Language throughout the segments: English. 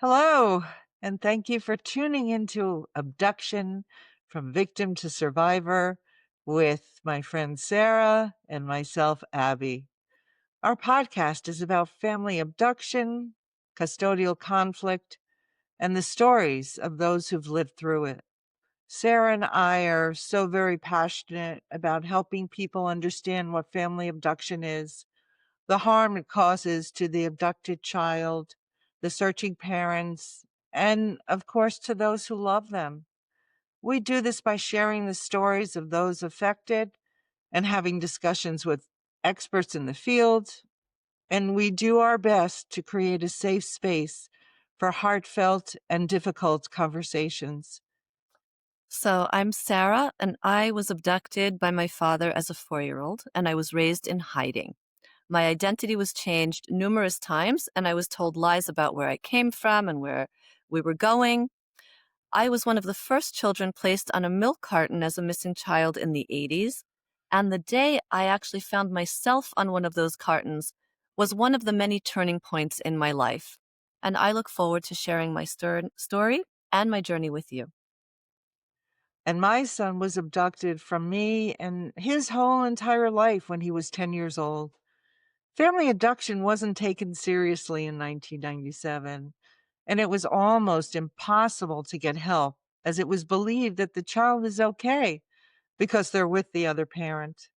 Hello, and thank you for tuning into Abduction from Victim to Survivor with my friend Sarah and myself, Abby. Our podcast is about family abduction, custodial conflict, and the stories of those who've lived through it. Sarah and I are so very passionate about helping people understand what family abduction is, the harm it causes to the abducted child, the searching parents, and of course, to those who love them. We do this by sharing the stories of those affected and having discussions with experts in the field. And we do our best to create a safe space for heartfelt and difficult conversations. So I'm Sarah, and I was abducted by my father as a 4-year-old, and I was raised in hiding. My identity was changed numerous times, and I was told lies about where I came from and where we were going. I was one of the first children placed on a milk carton as a missing child in the 80s. And the day I actually found myself on one of those cartons was one of the many turning points in my life. And I look forward to sharing my story and my journey with you. And my son was abducted from me and his whole entire life when he was 10 years old. Family abduction wasn't taken seriously in 1997, and it was almost impossible to get help as it was believed that the child is okay because they're with the other parent.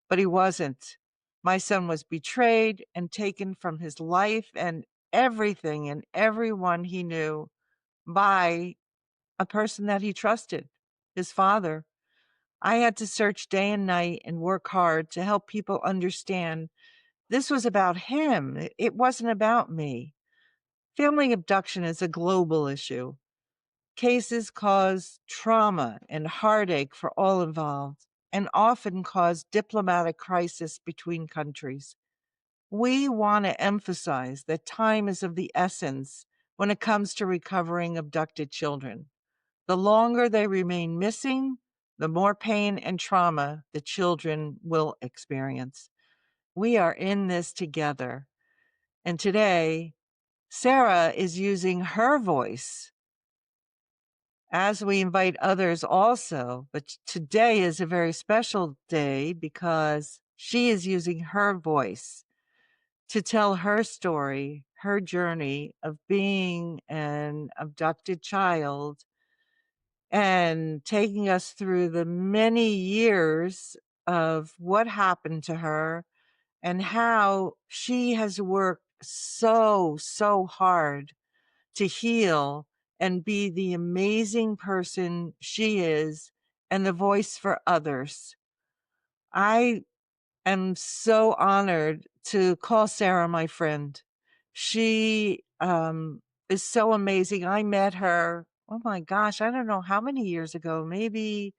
But he wasn't. My son was betrayed and taken from his life and everything and everyone he knew by a person that he trusted, his father. I had to search day and night and work hard to help people understand this was about him. It wasn't about me. Family abduction is a global issue. Cases cause trauma and heartache for all involved and often cause diplomatic crisis between countries. We want to emphasize that time is of the essence when it comes to recovering abducted children. The longer they remain missing, the more pain and trauma the children will experience. We are in this together. And today, Sarah is using her voice as we invite others also. But today is a very special day because she is using her voice to tell her story, her journey of being an abducted child and taking us through the many years of what happened to her and how she has worked so hard to heal and be the amazing person she is and the voice for others. I am so honored to call Sarah my friend. She is so amazing. I met her, oh my gosh, I don't know how many years ago, maybe,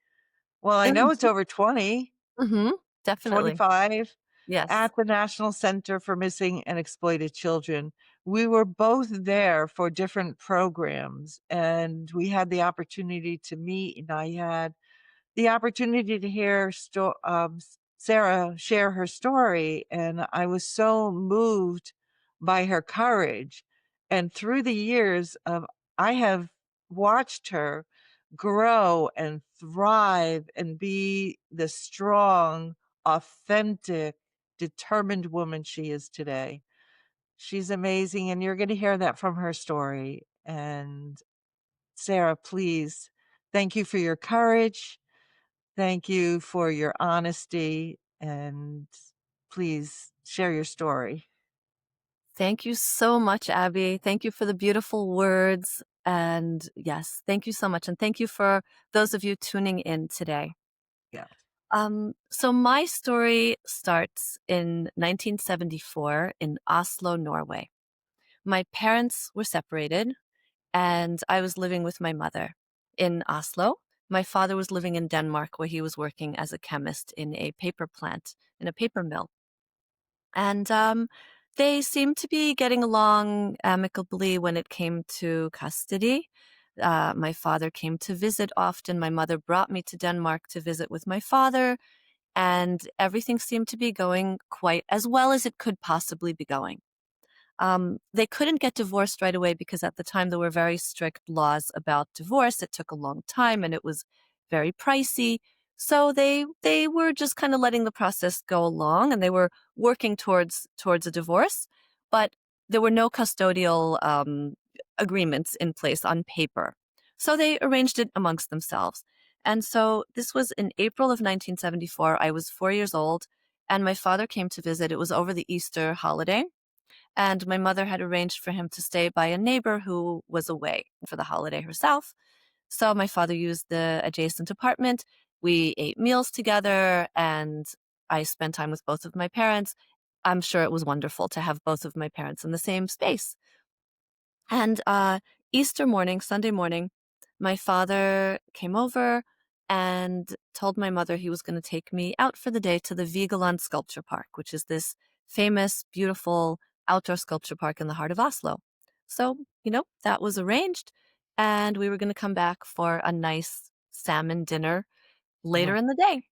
well, I know it's over 20. Mm-hmm. Definitely. 25 Yes. at the National Center for Missing and Exploited Children. We were both there for different programs, and we had the opportunity to meet, and I had the opportunity to hear Sarah share her story, and I was so moved by her courage. And through the years of, I have watched her grow and thrive and be the strong, authentic, determined woman she is today. She's amazing, and you're going to hear that from her story. And Sarah, please, thank you for your courage. Thank you for your honesty, and please share your story. Thank you so much, Abby. Thank you for the beautiful words. And yes, thank you so much. And thank you for those of you tuning in today. Yeah. So my story starts in 1974 in Oslo, Norway. My parents were separated, and I was living with my mother in Oslo. My father was living in Denmark, where he was working as a chemist in a paper plant, in a paper mill. And they seemed to be getting along amicably when it came to custody. My father came to visit often. My mother brought me to Denmark to visit with my father, and everything seemed to be going quite as well as it could possibly be going. They couldn't get divorced right away because at the time there were very strict laws about divorce. It took a long time and it was very pricey. So they were just kind of letting the process go along, and they were working towards a divorce, but there were no custodial agreements in place on paper. So they arranged it amongst themselves. And so this was in April of 1974. I was 4 years old, and my father came to visit. It was over the Easter holiday, and my mother had arranged for him to stay by a neighbor who was away for the holiday herself. So my father used the adjacent apartment. We ate meals together, and I spent time with both of my parents. I'm sure it was wonderful to have both of my parents in the same space. And Easter morning, Sunday morning, my father came over and told my mother he was going to take me out for the day to the Vigeland Sculpture Park, which is this famous, beautiful outdoor sculpture park in the heart of Oslo. So, that was arranged, and we were going to come back for a nice salmon dinner Uh-huh. later in the day.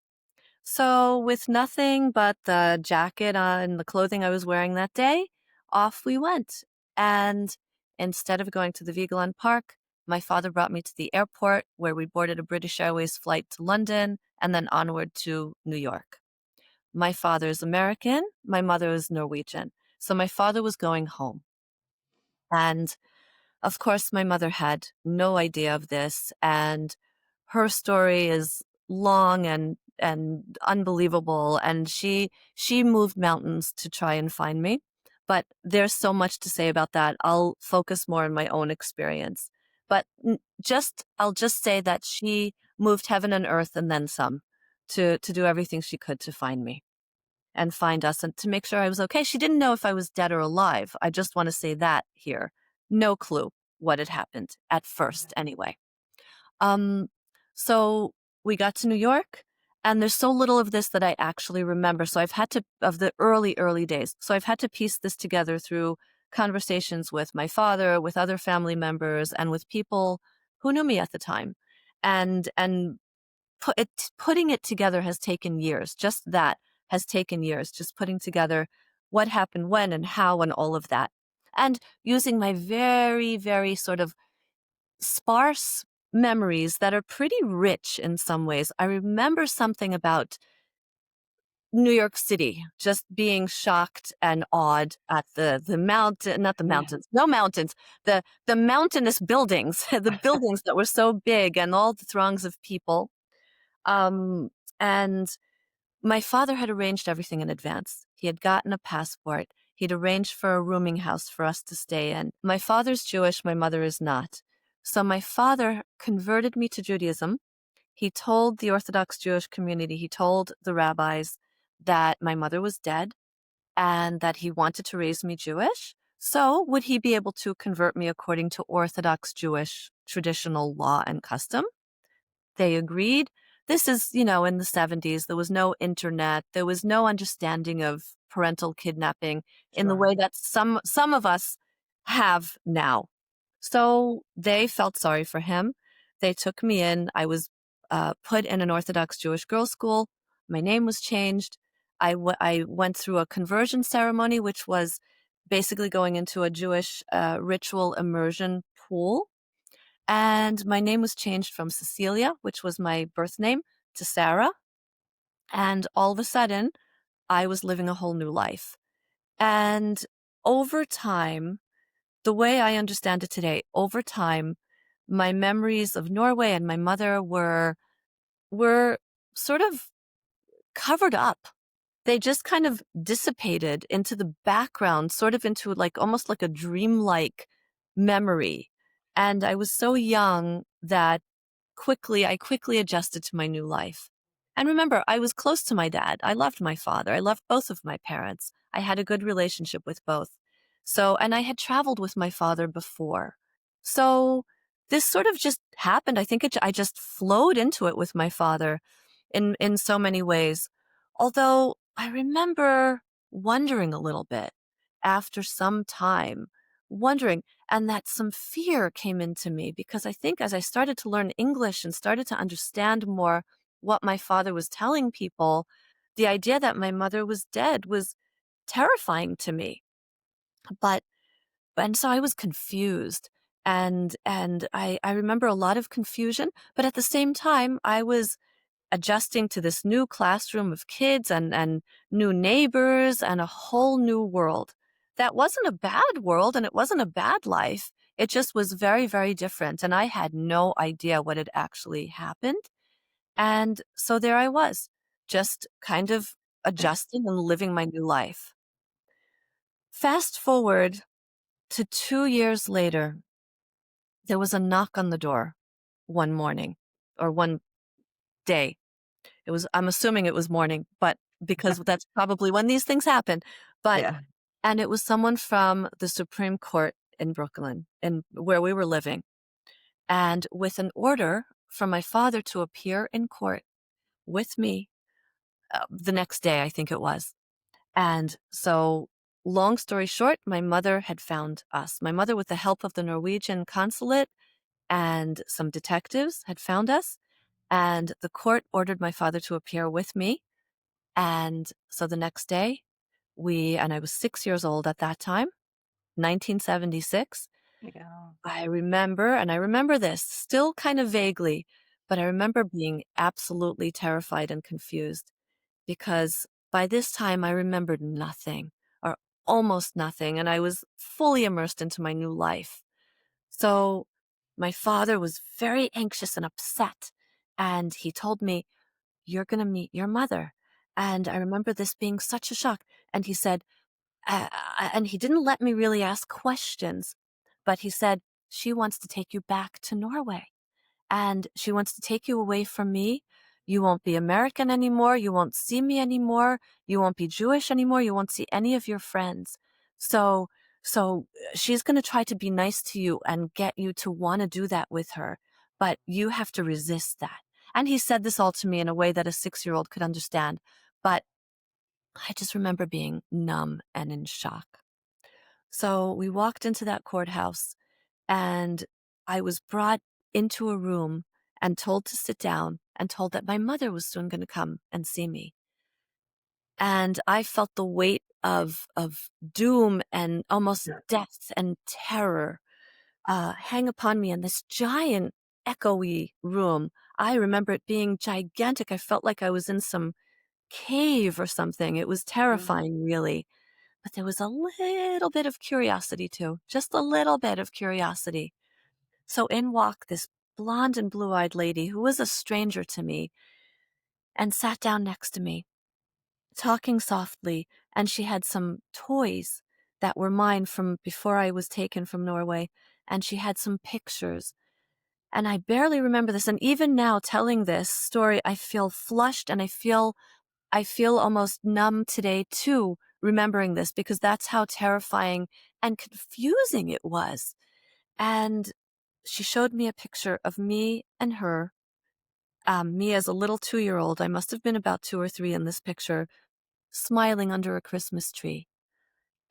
So, with nothing but the jacket and the clothing I was wearing that day, off we went. And instead of going to the Vigeland Park, my father brought me to the airport where we boarded a British Airways flight to London and then onward to New York. My father is American, my mother is Norwegian. So, my father was going home. And of course, my mother had no idea of this, and her story is long and unbelievable, and she moved mountains to try and find me. But there's so much to say about that. I'll focus more on my own experience. But I'll just say that she moved heaven and earth and then some to do everything she could to find me and find us and to make sure I was okay. She didn't know if I was dead or alive. I just want to say that here. No clue what had happened at first, anyway. Um, so we got to New York, and there's so little of this that I actually remember. So I've had to, of the early days. So I've had to piece this together through conversations with my father, with other family members, and with people who knew me at the time. And putting it together has taken years. Just that has taken years, just putting together what happened when and how and all of that. And using my very, very sort of sparse memories that are pretty rich in some ways. I remember something about New York City, just being shocked and awed at the mountain, not the Yeah. mountains, no mountains, the mountainous buildings, the buildings that were so big and all the throngs of people. Um, and my father had arranged everything in advance. He had gotten a passport. He'd arranged for a rooming house for us to stay in. My father's Jewish, my mother is not. So my father converted me to Judaism. He told the Orthodox Jewish community, he told the rabbis that my mother was dead and that he wanted to raise me Jewish. So would he be able to convert me according to Orthodox Jewish traditional law and custom? They agreed. This is, in the 70s. There was no internet. There was no understanding of parental kidnapping in the Sure. way that some of us have now. So they felt sorry for him. They took me in. I was put in an Orthodox Jewish girls' school. My name was changed. I went through a conversion ceremony, which was basically going into a Jewish ritual immersion pool, and my name was changed from Cecilia, which was my birth name, to Sarah. And all of a sudden, I was living a whole new life. And over time, the way I understand it today, over time, my memories of Norway and my mother were sort of covered up. They just kind of dissipated into the background, sort of into like almost like a dreamlike memory. And I was so young that I quickly adjusted to my new life. And remember, I was close to my dad. I loved my father. I loved both of my parents. I had a good relationship with both. So, and I had traveled with my father before. So this sort of just happened. I think I just flowed into it with my father in so many ways. Although I remember wondering a little bit after some time, wondering, and that some fear came into me because I think as I started to learn English and started to understand more what my father was telling people, the idea that my mother was dead was terrifying to me. But and so I was confused, and I remember a lot of confusion, but at the same time, I was adjusting to this new classroom of kids and new neighbors and a whole new world. That wasn't a bad world and it wasn't a bad life. It just was very, very different. And I had no idea what had actually happened. And so there I was, just kind of adjusting and living my new life. Fast forward to 2 years later, there was a knock on the door one morning or one day. I'm assuming it was morning, but because that's probably when these things happen. But, Yeah. and it was someone from the Supreme Court in Brooklyn, and where we were living, and with an order from my father to appear in court with me the next day, I think it was. And so, long story short, my mother had found us. My mother, with the help of the Norwegian consulate and some detectives, had found us. And the court ordered my father to appear with me. And so the next day, and I was 6 years old at that time, 1976. Yeah. I remember this still kind of vaguely, but I remember being absolutely terrified and confused because by this time I remembered nothing or almost nothing, and I was fully immersed into my new life. So my father was very anxious and upset, and he told me, "You're going to meet your mother." And I remember this being such a shock. And he said, and he didn't let me really ask questions, but he said, "She wants to take you back to Norway, and she wants to take you away from me. You won't be American anymore. You won't see me anymore. You won't be Jewish anymore. You won't see any of your friends. So, so she's going to try to be nice to you and get you to want to do that with her, but you have to resist that." And he said this all to me in a way that a 6-year-old could understand. But I just remember being numb and in shock. So we walked into that courthouse, and I was brought into a room and told to sit down and told that my mother was soon going to come and see me. And I felt the weight of doom and almost Yeah. death and terror hang upon me in this giant, echoey room. I remember it being gigantic. I felt like I was in some cave or something. It was Mm. terrifying, really. But there was a little bit of curiosity too, just a little bit of curiosity. So in walked this blonde and blue-eyed lady who was a stranger to me and sat down next to me, talking softly, and she had some toys that were mine from before I was taken from Norway, and she had some pictures. And I barely remember this, and even now telling this story, I feel flushed and I feel almost numb today too, remembering this, because that's how terrifying and confusing it was. And she showed me a picture of me and her, me as a little 2-year-old. I must have been about 2 or 3 in this picture, smiling under a Christmas tree.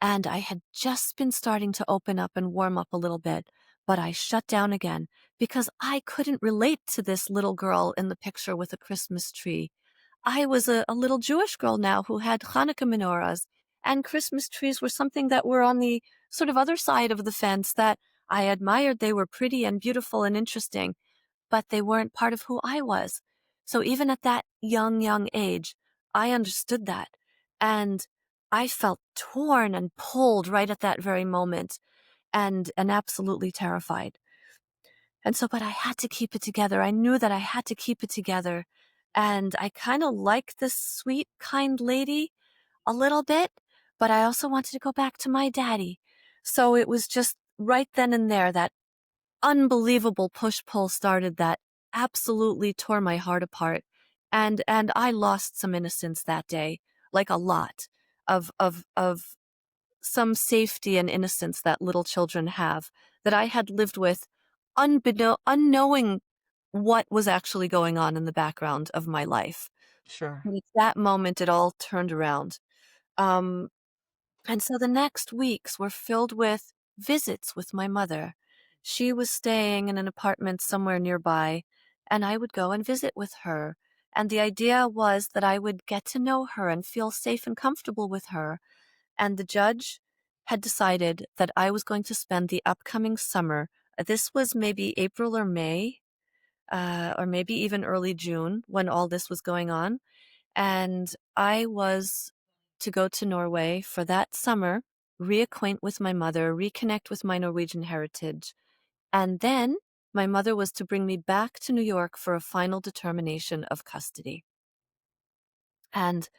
And I had just been starting to open up and warm up a little bit, but I shut down again because I couldn't relate to this little girl in the picture with a Christmas tree. I was a little Jewish girl now who had Hanukkah menorahs, and Christmas trees were something that were on the sort of other side of the fence that I admired. They were pretty and beautiful and interesting, but they weren't part of who I was. So even at that young, young age, I understood that. And I felt torn and pulled right at that very moment, and absolutely terrified. And so, but I had to keep it together. I knew that I had to keep it together. And I kind of liked this sweet, kind lady a little bit, but I also wanted to go back to my daddy. So it was just right then and there that unbelievable push-pull started that absolutely tore my heart apart. And I lost some innocence that day, like a lot of some safety and innocence that little children have that I had lived with unknowing what was actually going on in the background of my life. Sure. And at that moment, it all turned around. Um, and so the next weeks were filled with visits with my mother. She was staying in an apartment somewhere nearby, and I would go and visit with her. And the idea was that I would get to know her and feel safe and comfortable with her. And the judge had decided that I was going to spend the upcoming summer. This was maybe April or maybe even early June when all this was going on. And I was to go to Norway for that summer, reacquaint with my mother, reconnect with my Norwegian heritage. And then my mother was to bring me back to New York for a final determination of custody. And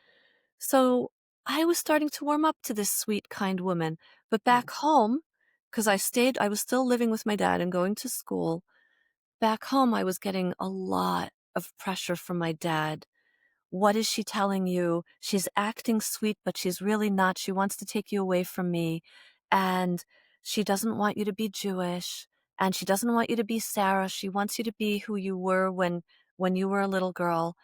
so I was starting to warm up to this sweet, kind woman. But back home, because I was still living with my dad and going to school. Back home, I was getting a lot of pressure from my dad. What is she telling you? She's acting sweet, but she's really not. She wants to take you away from me. And she doesn't want you to be Jewish. And she doesn't want you to be Sarah. She wants you to be who you were when you were a little girl.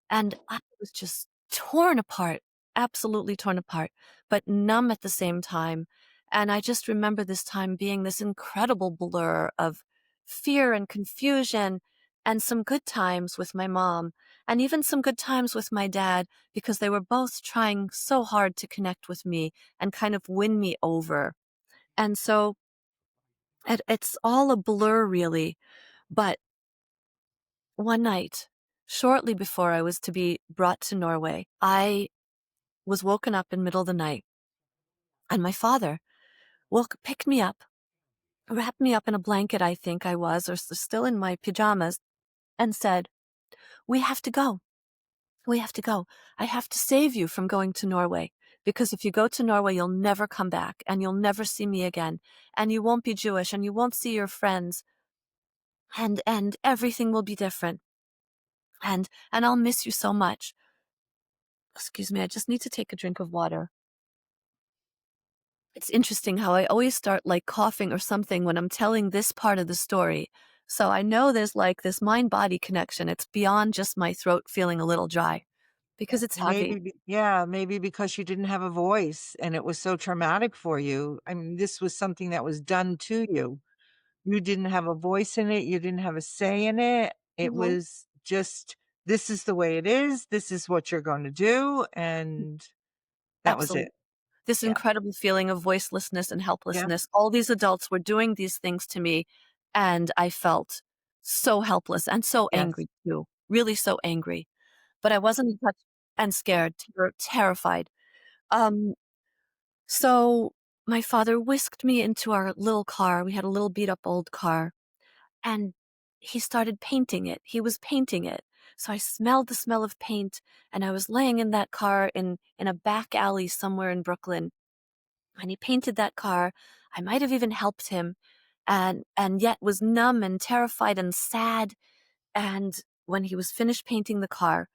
And I was just torn apart, absolutely torn apart, but numb at the same time. And I just remember this time being this incredible blur of fear and confusion and some good times with my mom and even some good times with my dad because they were both trying so hard to connect with me and kind of win me over. And so it's all a blur, really. But one night, shortly before I was to be brought to Norway, I was woken up in middle of the night, and my father picked me up, wrapped me up in a blanket, I think I was, or still in my pajamas, and said, "We have to go. We have to go. I have to save you from going to Norway, because if you go to Norway, you'll never come back, and you'll never see me again, and you won't be Jewish, and you won't see your friends, and everything will be different, and I'll miss you so much." Excuse me, I just need to take a drink of water. It's interesting how I always start like coughing or something when I'm telling this part of the story. So I know there's like this mind-body connection. It's beyond just my throat feeling a little dry because it's heavy. Maybe because you didn't have a voice and it was so traumatic for you. I mean, this was something that was done to you. You didn't have a voice in it, you didn't have a say in it. It Mhm. was just, "This is the way it is, this is what you're gonna do," and that was Absolutely. it. This Yeah. incredible feeling of voicelessness and Yeah. helplessness. All these adults were doing these things to me, and I felt so helpless and so Yes. angry too. Really so angry. But I wasn't touched and scared, terrified. Um, So my father whisked me into our little car. We had a little beat up old car, and he started painting it. He was painting it. So I smelled the smell of paint, and I was laying in that car in a back alley somewhere in Brooklyn. And he painted that car. I might have even helped him, and yet was numb and terrified and sad. And when he was finished painting the car,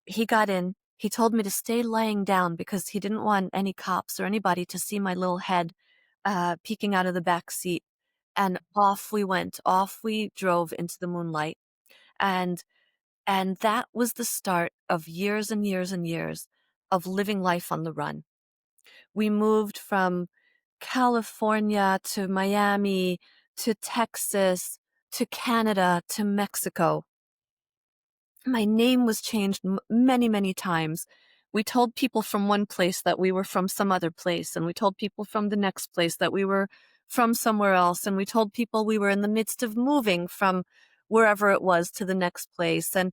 he got in. He told me to stay laying down because he didn't want any cops or anybody to see my little head peeking out of the back seat. And off we went. Off we drove into the moonlight. And and that was the start of years and years and years of living life on the run. We moved from California to Miami to Texas to Canada to Mexico. My name was changed many, many times. We told people from one place that we were from some other place, and we told people from the next place that we were from somewhere else, and we told people we were in the midst of moving from wherever it was to the next place, and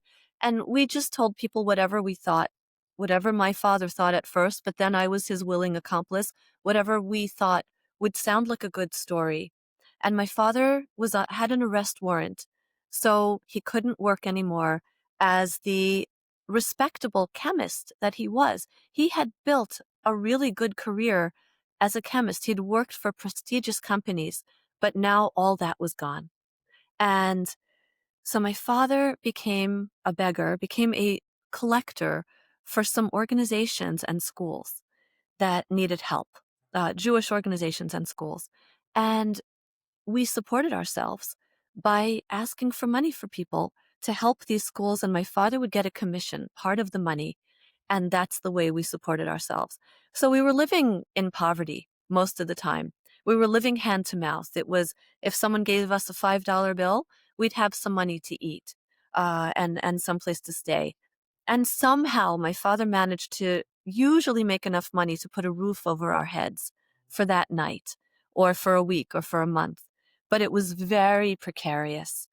we just told people whatever we thought, whatever my father thought at first, but then I was his willing accomplice, whatever we thought would sound like a good story. And my father had an arrest warrant, so he couldn't work anymore as the respectable chemist that he was. He had built a really good career as a chemist. He'd worked for prestigious companies, but now all that was gone. And so my father became a beggar, became a collector for some organizations and schools that needed help, Jewish organizations and schools. And we supported ourselves by asking for money for people to help these schools, and my father would get a commission, part of the money, and that's the way we supported ourselves. So we were living in poverty most of the time. We were living hand to mouth. It was if someone gave us a $5 bill, we'd have some money to eat and some place to stay. And somehow my father managed to usually make enough money to put a roof over our heads. for that night or for a week or for a month, but it was very precarious.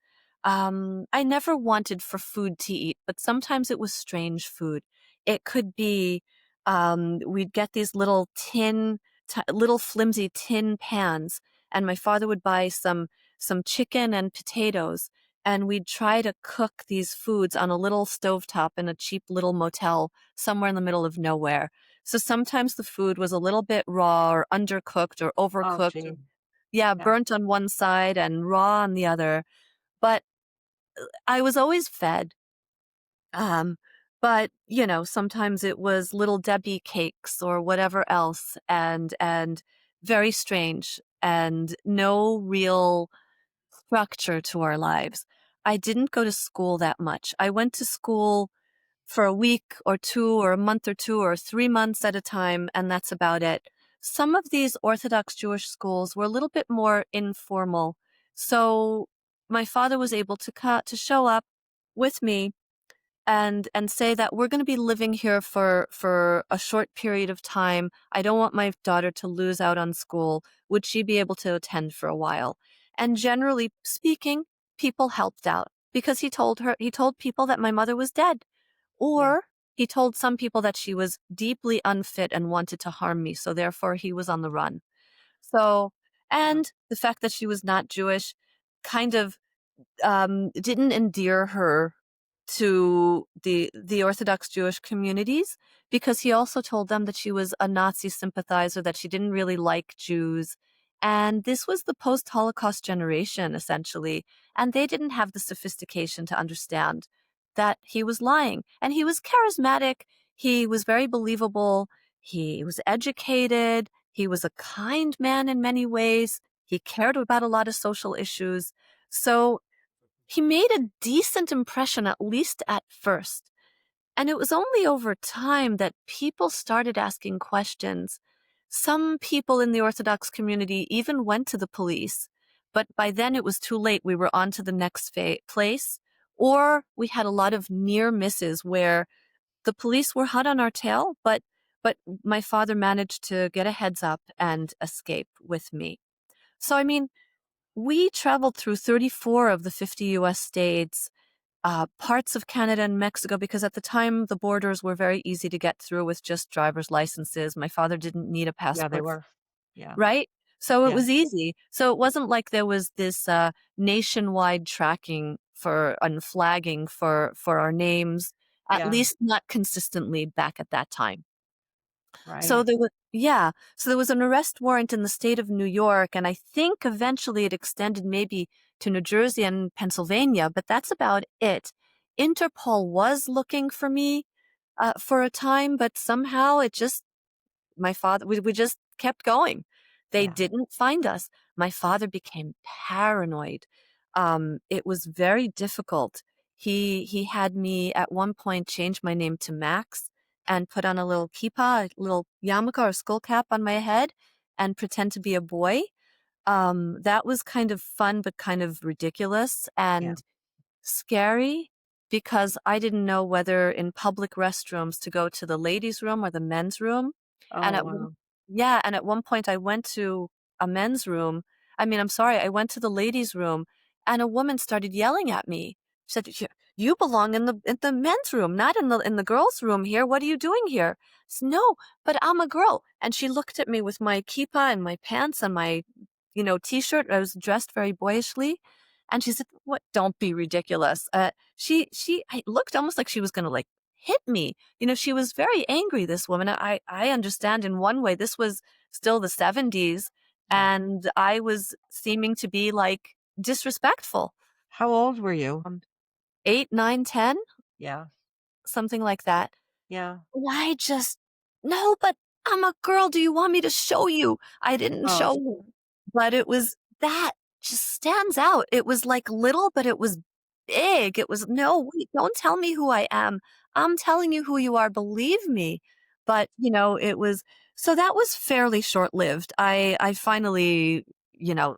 I never wanted for food to eat, but sometimes it was strange food. It could be, we'd get these little flimsy tin pans, and my father would buy some chicken and potatoes, and we'd try to cook these foods on a little stovetop in a cheap little motel somewhere in the middle of nowhere. So sometimes the food was a little bit raw or undercooked or Oh, overcooked. gee. Yeah, Yeah. burnt on one side and raw on the other. But I was always fed. Um, but sometimes it was little Debbie cakes or whatever else, and very strange and no real structure to our lives. I didn't go to school that much. I went to school for a week or two or a month or two or 3 months at a time, and that's about it. Some of these Orthodox Jewish schools were a little bit more informal. So my father was able to show up with me and say that we're going to be living here for a short period of time. I don't want my daughter to lose out on school. Would she be able to attend for a while? And generally speaking, people helped out because he told people that my mother was dead, Yeah. or he told some people that she was deeply unfit and wanted to harm me, so therefore he was on the run. So, Yeah. and the fact that she was not Jewish kind of didn't endear her to the Orthodox Jewish communities, because he also told them that she was a Nazi sympathizer, that she didn't really like Jews. And this was the post-Holocaust generation, essentially, and they didn't have the sophistication to understand that he was lying. And he was charismatic, he was very believable, he was educated, he was a kind man in many ways, he cared about a lot of social issues. So he made a decent impression, at least at first. And it was only over time that people started asking questions. Some people in the Orthodox community even went to the police, but by then it was too late. We were on to the next place, or we had a lot of near misses where the police were hot on our tail, but my father managed to get a heads up and escape with me. So, I mean, we traveled through 34 of the 50 US states, parts of Canada and Mexico, because at the time the borders were very easy to get through with just driver's licenses. My father didn't need a Yeah, they passport, were. Yeah. right? So it Yeah. was easy. So it wasn't like there was this nationwide tracking for and flagging for our names, at Yeah. least not consistently back at that time. So Right. there was, yeah. So there was an arrest warrant in the state of New York, and I think eventually it extended maybe to New Jersey and Pennsylvania, but that's about it. Interpol was looking for me for a time, but somehow it just my father we just kept going. They Yeah. didn't find us. My father became paranoid. It was very difficult. He had me at one point change my name to Max and put on a little kippah, a little yarmulke or skull cap on my head and pretend to be a boy. That was kind of fun but kind of ridiculous Yeah. and scary, because I didn't know whether in public restrooms to go to the ladies' room or the men's room. And Oh, at one wow. yeah, and at one point I went to a men's room. I'm sorry, I went to the ladies' room and a woman started yelling at me. She said, "You belong in the men's room, not in the girls' room here. What are you doing here?" I said, "No, but I'm a girl." And she looked at me with my kippah and my pants and my, t-shirt. I was dressed very boyishly. And she said, "What? Don't be ridiculous." I looked almost like she was going to like hit me. She was very angry, this woman. I understand in one way, this was still the 70s, Yeah. and I was seeming to be like disrespectful. How old were you? 8, 9, 10, Yeah. something like that. Yeah. I just, no, but I'm a girl. Do you want me to show you? I didn't Oh, show you. But it was that just stands out. It was like little, but it was big. It was, no, wait, don't tell me who I am. I'm telling you who you are. Believe me. But, it was, so that was fairly short lived. I finally,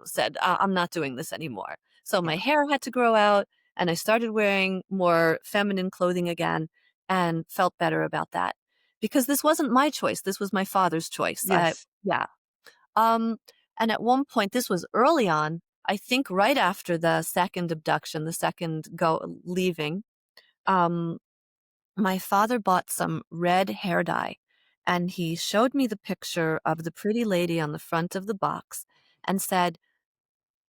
said, I'm not doing this anymore. So my yeah. hair had to grow out and I started wearing more feminine clothing again and felt better about that, because this wasn't my choice. This was my father's choice. Yes. Yeah. Um, and at one point, this was early on, I think right after the second abduction, the second go leaving, um, my father bought some red hair dye, and he showed me the picture of the pretty lady on the front of the box and said,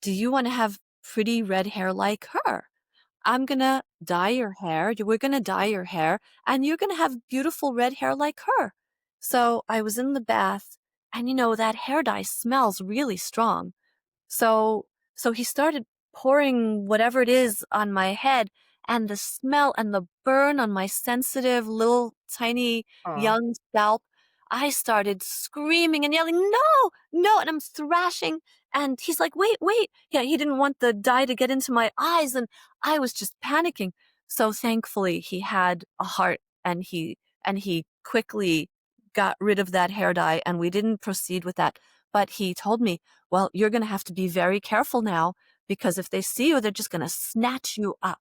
"Do you want to have pretty red hair like her? I'm gonna dye your hair. We're gonna dye your hair, and you're gonna have beautiful red hair like her." So I was in the bath, and that hair dye smells really strong. So so he started pouring whatever it is on my head, and the smell and the burn on my sensitive little tiny Oh, young scalp, I started screaming and yelling, "No, no," and I'm thrashing, and he's like, "Wait, wait." Yeah, he didn't want the dye to get into my eyes, and I was just panicking. So thankfully he had a heart, and he quickly got rid of that hair dye, and we didn't proceed with that. But he told me, "Well, you're gonna have to be very careful now, because if they see you, they're just gonna snatch you up."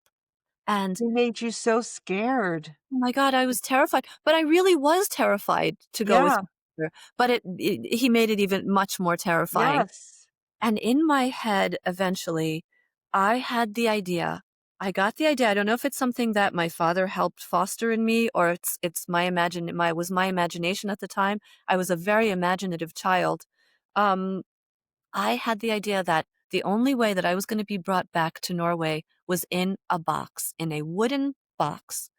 And, he made you so scared. oh my god, I was terrified, but I really was terrified to go with Yeah, my mother, but he made it even much more terrifying. yes. And in my head, eventually, I had the idea. I got the idea. I don't know if it's something that my father helped foster in me, or it's my imagination at the time. I was a very imaginative child. Um, I had the idea that the only way that I was going to be brought back to Norway was in a box, in a wooden box.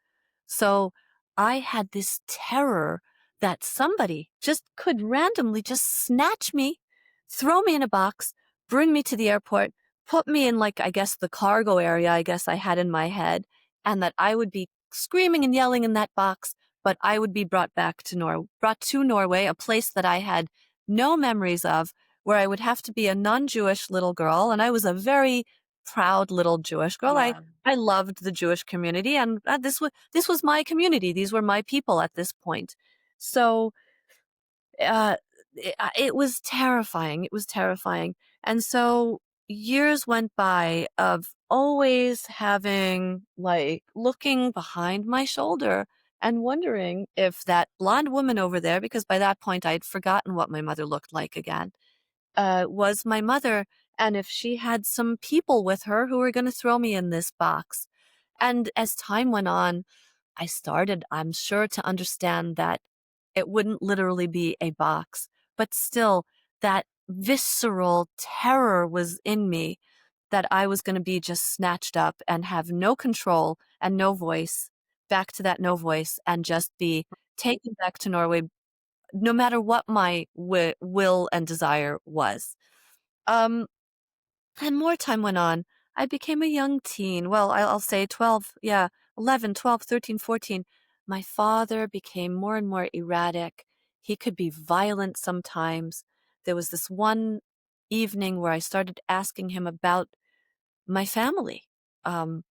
So I had this terror that somebody just could randomly just snatch me, throw me in a box, bring me to the airport, put me in, like, I guess the cargo area, I guess I had in my head, and that I would be screaming and yelling in that box, but I would be brought to Norway, a place that I had no memories of, where I would have to be a non-Jewish little girl, and I was a very proud little Jewish girl. I Yeah, I loved the Jewish community, and this was my community. These were my people at this point. So uh, it was terrifying. It was terrifying. And so years went by of always having, like, looking behind my shoulder and wondering if that blonde woman over there, because by that point I'd forgotten what my mother looked like again, was my mother, and if she had some people with her who were going to throw me in this box. And as time went on, I started, I'm sure, to understand that it wouldn't literally be a box, but still, that visceral terror was in me that I was going to be just snatched up and have no control and no voice, back to that no voice, and just be taken back to Norway, no matter what my will and desire was. Um, and more time went on. I became a young teen. Well, I'll say 12, yeah, 11, 12, 13, 14. My father became more and more erratic. He could be violent sometimes. There was this one evening where I started asking him about my family. Um,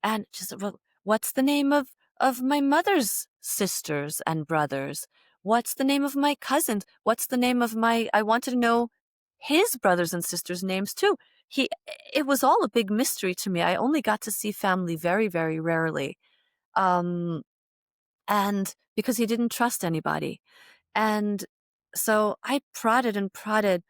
and just, "Well, what's the name of my mother's sisters and brothers? What's the name of my cousins? What's the name of my," I wanted to know his brothers and sisters' names too. He It was all a big mystery to me. I only got to see family very, very rarely. Um, and because he didn't trust anybody. And so I prodded and prodded,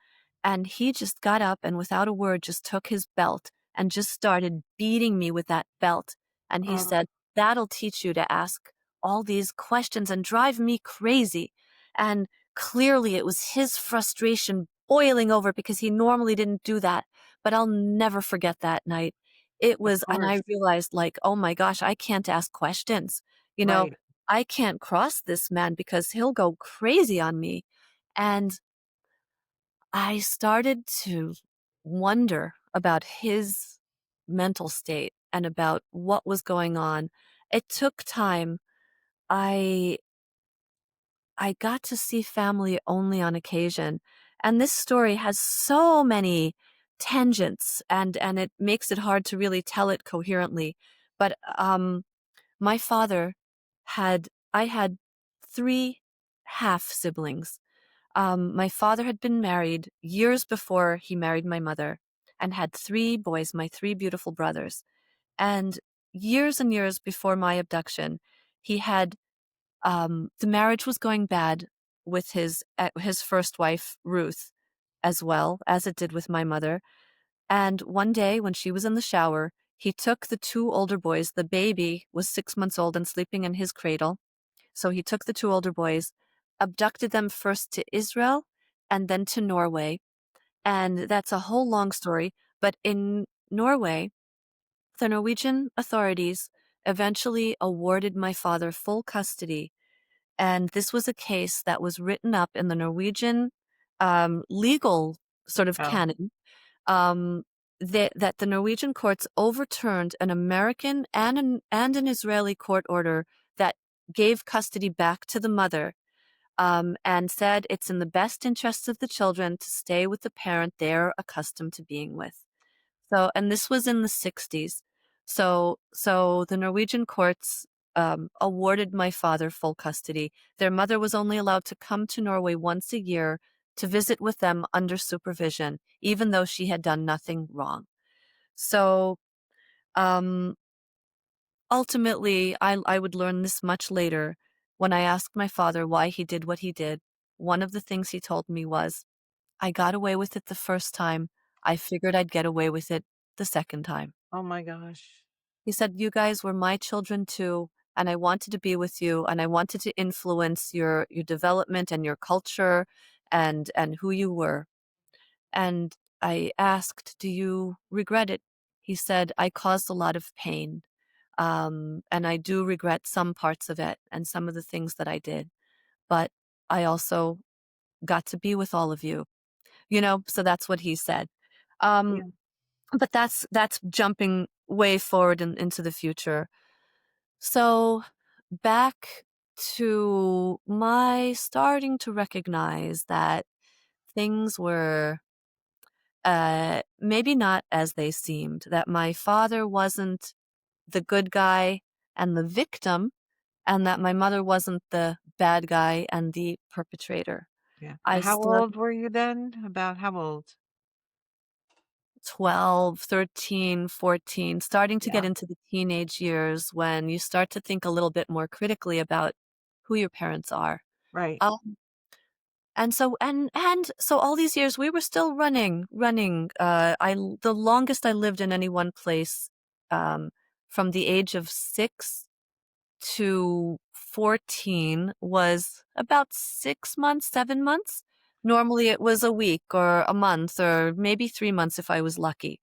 and he just got up and without a word just took his belt and just started beating me with that belt. And he oh, said, "That'll teach you to ask all these questions and drive me crazy." And clearly it was his frustration boiling over, because he normally didn't do that. But I'll never forget that night. of And I course. realized, like, oh my gosh, I can't ask questions. You know, Right. I can't cross this man because he'll go crazy on me. And I started to wonder about his mental state and about what was going on. It took time. I I got to see family only on occasion, and this story has so many tangents, and it makes it hard to really tell it coherently. But my father I had three half siblings. My father had been married years before he married my mother and had three boys, my three beautiful brothers. And years and years before my abduction, he had the marriage was going bad with his first wife, Ruth. as well as it did with my mother. And one day when she was in the shower, he took the two older boys. The baby was 6 months old and sleeping in his cradle. So he took the two older boys, abducted them first to Israel and then to Norway. And that's a whole long story. But in Norway, the Norwegian authorities eventually awarded my father full custody. And this was a case that was written up in the Norwegian legal sort of Oh, canon, um, that the Norwegian courts overturned an American and an Israeli court order that gave custody back to the mother, and said it's in the best interests of the children to stay with the parent they're accustomed to being with. So, and this was in the 60s. So the Norwegian courts awarded my father full custody. Their mother was only allowed to come to Norway once a year to visit with them under supervision, even though she had done nothing wrong. So, um, ultimately, I would learn this much later when I asked my father why he did what he did. One of the things he told me was, I got away with it the first time. I figured I'd get away with it the second time. oh my gosh. He said, you guys were my children too, and I wanted to be with you, and I wanted to influence your development and your culture and who you were. And I asked, do you regret it? He said, I caused a lot of pain. And I do regret some parts of it and some of the things that I did. But I also got to be with all of you, so that's what he said. Um, Yeah, but that's jumping way forward into the future. So back to my starting to recognize that things were maybe not as they seemed, that my father wasn't the good guy and the victim, and that my mother wasn't the bad guy and the perpetrator. yeah. I And how still old were you then? About how old? 12, 13, 14, starting to get Yeah, into the teenage years when you start to think a little bit more critically about who your parents are. right. Um, and so all these years we were still running. The longest I lived in any one place, um, from the age of 6 to 14 was about 6 months, 7 months. Normally it was a week or a month or maybe 3 months if I was lucky.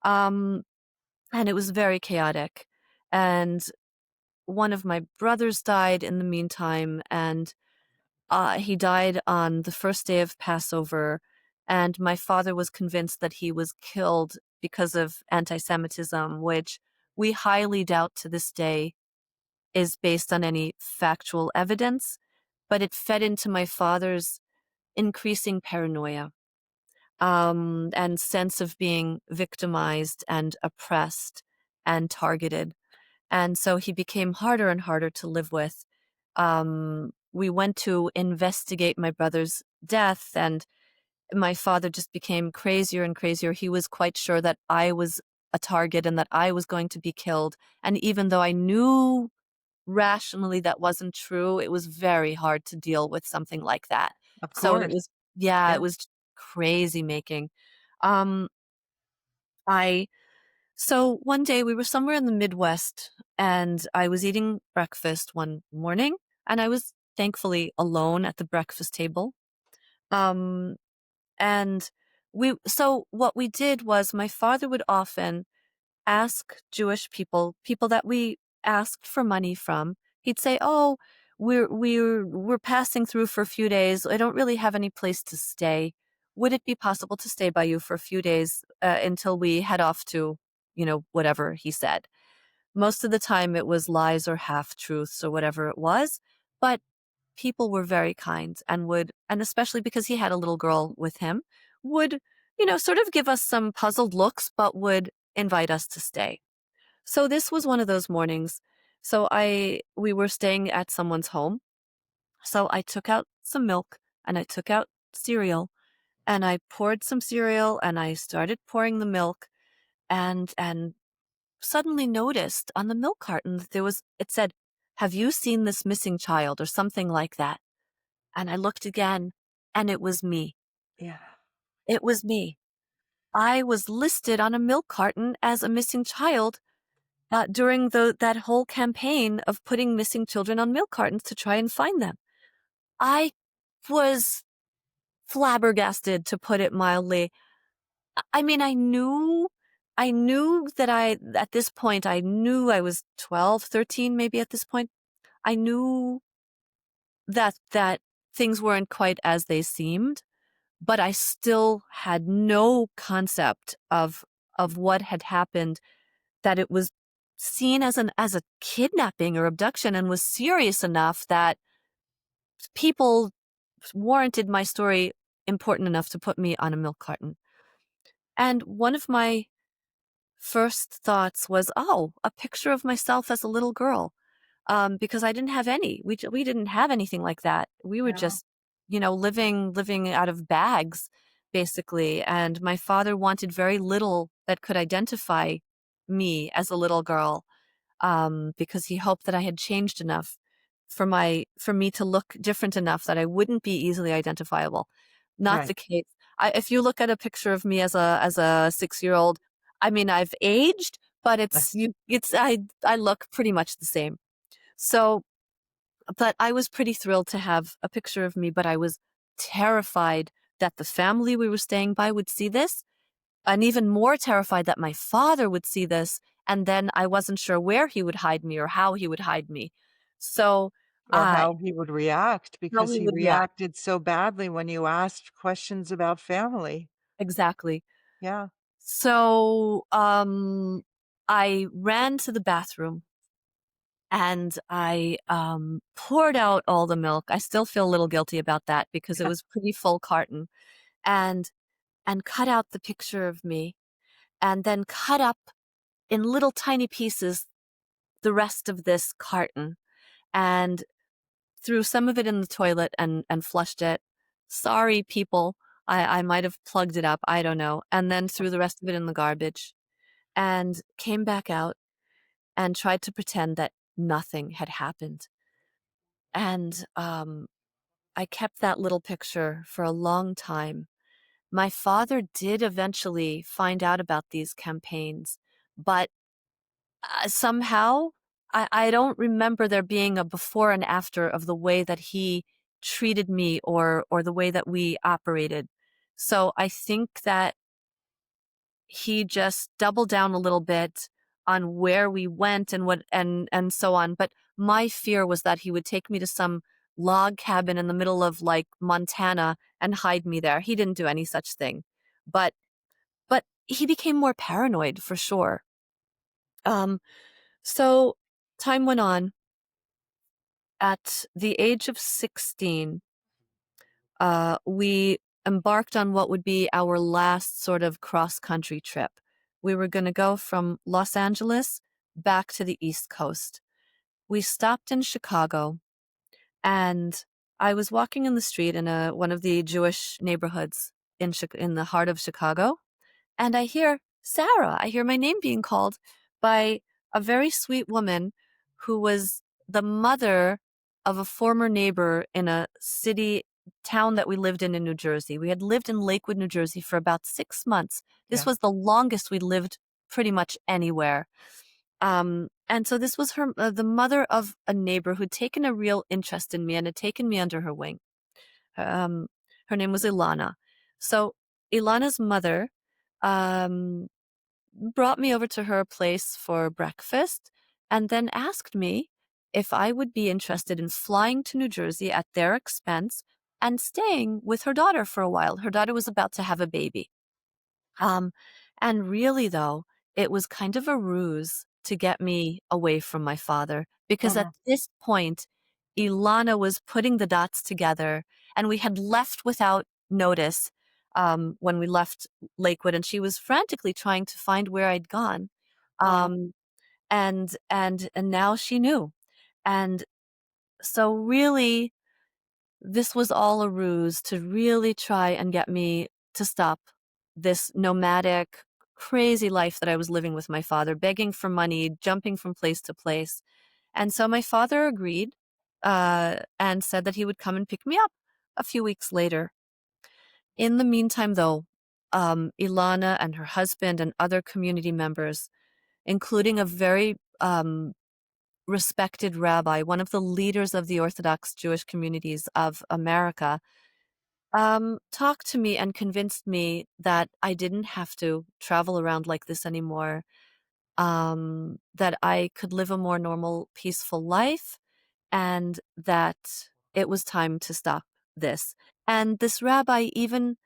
Um, and it was very chaotic. And one of my brothers died in the meantime, and he died on the first day of Passover. And my father was convinced that he was killed because of anti Semitism, which we highly doubt to this day is based on any factual evidence. But it fed into my father's increasing paranoia, and sense of being victimized and oppressed and targeted. And so he became harder and harder to live with. We went to investigate my brother's death, and my father just became crazier and crazier. He was quite sure that I was a target and that I was going to be killed. And even though I knew rationally that wasn't true, it was very hard to deal with something like that. Of So it course. was, yeah, Yeah, it was crazy making. Um, I so one day we were somewhere in the Midwest and I was eating breakfast one morning and I was thankfully alone at the breakfast table. Um, and so what we did was my father would often ask Jewish people that we asked for money from. He'd say, "Oh, we're passing through for a few days. I don't really have any place to stay. Would it be possible to stay by you for a few days until we head off to, whatever he said?" Most of the time it was lies or half truths or whatever it was, but people were very kind and and especially because he had a little girl with him, would, sort of give us some puzzled looks, but would invite us to stay. So this was one of those mornings. We were staying at someone's home. So I took out some milk and I took out cereal and I poured some cereal and I started pouring the milk and suddenly noticed on the milk carton that it said, "Have you seen this missing child?" or something like that. And I looked again and it was me. yeah. It was me. I was listed on a milk carton as a missing child during that whole campaign of putting missing children on milk cartons to try and find them. I was flabbergasted, to put it mildly. I mean, I knew that at this point, I knew I was 12, 13, maybe at this point. I knew that things weren't quite as they seemed, but I still had no concept of what had happened, that it was seen as a kidnapping or abduction and was serious enough that people warranted my story important enough to put me on a milk carton. And one of my first thoughts was, oh, a picture of myself as a little girl, because I didn't have any. We didn't have anything like that. We were Yeah. just, living out of bags, basically. And my father wanted very little that could identify me as a little girl, because he hoped that I had changed enough for me to look different enough that I wouldn't be easily identifiable. Not Right. the case. If you look at a picture of me as a 6-year-old, I mean, I've aged, but I look pretty much the same. So, but I was pretty thrilled to have a picture of me, but I was terrified that the family we were staying by would see this, and even more terrified that my father would see this, and then I wasn't sure where he would hide me or how he would hide me. So, Or uh, how he would react how because he he would react. reacted so badly when you asked questions about family. Exactly. Yeah. So, I ran to the bathroom and I poured out all the milk. I still feel a little guilty about that because it was pretty full carton, and cut out the picture of me, and then cut up in little tiny pieces the rest of this carton, and threw some of it in the toilet and flushed it. Sorry, people. I might have plugged it up. I don't know. And then threw the rest of it in the garbage and came back out and tried to pretend that nothing had happened. And I kept that little picture for a long time. My father did eventually find out about these campaigns, but somehow I don't remember there being a before and after of the way that he treated me or the way that we operated. So I think that he just doubled down a little bit on where we went and what and so on. But my fear was that he would take me to some log cabin in the middle of like Montana and hide me there. He didn't do any such thing. But he became more paranoid for sure. Um so time went on. At the age of 16, we embarked on what would be our last sort of cross country trip. We were going to go from Los Angeles back to the East Coast. We stopped in Chicago, and I was walking in the street in one of the Jewish neighborhoods in the heart of Chicago, and I hear Sarah. I hear my name being called by a very sweet woman who was the mother of a former neighbor in a town that we lived in New Jersey. We had lived in Lakewood, New Jersey for about 6 months. This Yeah. was the longest we'd lived pretty much anywhere. And so this was the mother of a neighbor who'd taken a real interest in me and had taken me under her wing. Um, Her name was Ilana. So Ilana's mother um, brought me over to her place for breakfast and then asked me if I would be interested in flying to New Jersey at their expense and staying with her daughter for a while. Her daughter was about to have a baby. Um, and really, though, it was kind of a ruse to get me away from my father because at Uh-huh. this point, Ilana was putting the dots together, and we had left without notice when we left Lakewood, and she was frantically trying to find where I'd gone. Wow. Um, and now she knew. And so really, this was all a ruse to really try and get me to stop this nomadic, crazy life that I was living with my father, begging for money, jumping from place to place. And so my father agreed and said that he would come and pick me up a few weeks later. In the meantime, though, Ilana and her husband and other community members, including a very respected rabbi, one of the leaders of the Orthodox Jewish communities of America, talked to me and convinced me that I didn't have to travel around like this anymore, that I could live a more normal, peaceful life, and that it was time to stop this. And this rabbi even